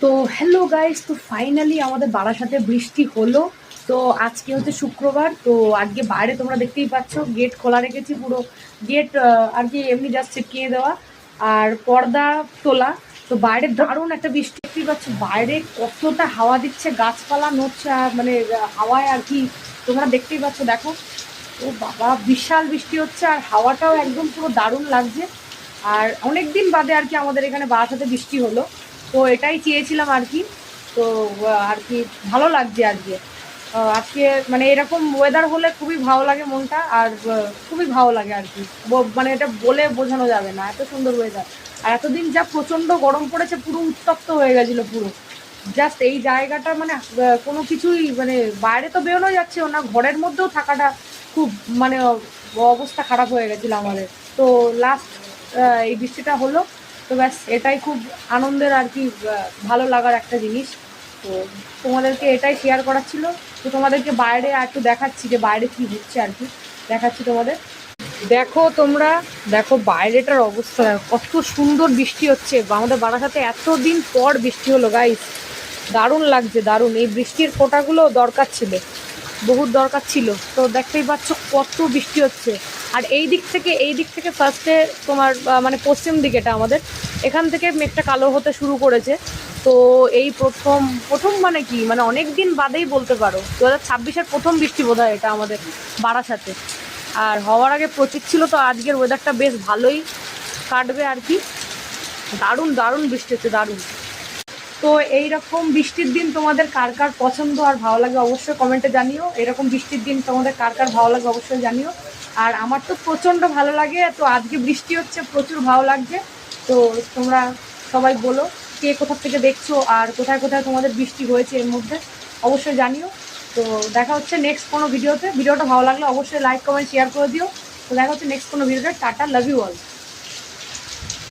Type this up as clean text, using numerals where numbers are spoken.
তো hello guys, তো finally আমাদের বারাসাতে বৃষ্টি হলো। তো আজকে হচ্ছে শুক্রবার, তো আজকে বাইরে তোমরা দেখতেই পাচ্ছ গেট খোলা রেখেছি, পুরো গেট আর কি এমনি জাস্ট চিপকিয়ে দেওয়া আর পর্দা তোলা। তো বাইরে দারুণ একটা বৃষ্টি, দেখতেই পাচ্ছ বাইরে কতটা হাওয়া দিচ্ছে, গাছপালা নড়ছে মানে হাওয়ায় আর কি। তোমরা দেখতেই পাচ্ছ, দেখো। ও বাবা, বিশাল বৃষ্টি হচ্ছে আর হাওয়াটাও একদম পুরো দারুণ লাগছে। আর অনেক দিন বাদে আর কি আমাদের এখানে বারাসাতে বৃষ্টি হলো, তো এটাই চেয়েছিলাম আর কি। তো আর কি ভালো লাগছে আজকে। আজকে মানে এরকম ওয়েদার হলে খুবই ভালো লাগে মনটা, আর খুবই ভালো লাগে আর কি। মানে এটা বলে বোঝানো যাবে না, এত সুন্দর ওয়েদার। আর এতদিন যা প্রচণ্ড গরম পড়েছে, পুরো উত্তপ্ত হয়ে গেছিলো পুরো। জাস্ট এই জায়গাটা মানে কোনো কিছুই মানে বাইরে তো বেরোনো যাচ্ছে না, ঘরের মধ্যেও থাকাটা খুব মানে অবস্থা খারাপ হয়ে গেছিলো আমাদের। তো লাস্ট এই বৃষ্টিটা হলো, তো ব্যাস এটাই খুব আনন্দের আর কি, ভালো লাগার একটা জিনিস। তো তোমাদেরকে এটাই শেয়ার করার ছিল। তো তোমাদেরকে বাইরে আর একটু দেখাচ্ছি যে বাইরে কি হচ্ছে আর কি, দেখাচ্ছি তোমাদের। দেখো তোমরা, দেখো বাইরেটার অবস্থা দেখো, কত সুন্দর বৃষ্টি হচ্ছে। আমাদের বারাসাতে এতদিন পর বৃষ্টি হলো গাইস, দারুণ লাগছে, দারুণ। এই বৃষ্টির ফোঁটাগুলো দরকার ছিল, বহুত দরকার ছিল। তো দেখতেই পাচ্ছ কত বৃষ্টি হচ্ছে। আর এই দিক থেকে ফার্স্টে তোমার মানে পশ্চিম দিকেটা আমাদের এখান থেকে মেঘটা কালো হতে শুরু করেছে। তো এই প্রথম প্রথম মানে কি, মানে অনেক দিন বাদেই বলতে পারো, 2026-এর প্রথম বৃষ্টি বোধ হয় এটা আমাদের বারাসাতে। আর হওয়ার আগে প্রতীক ছিল, তো আজকের ওয়েদারটা বেশ ভালোই কাটবে আর কি। দারুণ দারুণ বৃষ্টি হচ্ছে, দারুণ। তো এইরকম বৃষ্টির দিন তোমাদের কার কার পছন্দ আর ভালো লাগে অবশ্যই কমেন্টে জানিও। এরকম বৃষ্টির দিন তোমাদের কার কার ভালো লাগে অবশ্যই জানিও। আর আমার তো প্রচণ্ড ভালো লাগে, তো আজকে বৃষ্টি হচ্ছে, প্রচুর ভালো লাগছে। তো তোমরা সবাই বলো কে কোথা থেকে দেখছো আর কোথায় কোথায় তোমাদের বৃষ্টি হয়েছে এর মধ্যে, অবশ্যই জানিও। তো দেখা হচ্ছে নেক্সট কোনো ভিডিওতে। ভিডিওটা ভালো লাগলে অবশ্যই লাইক কমেন্ট শেয়ার করে দিও। তো দেখা হচ্ছে নেক্সট কোনো ভিডিওতে। Tata, love you all.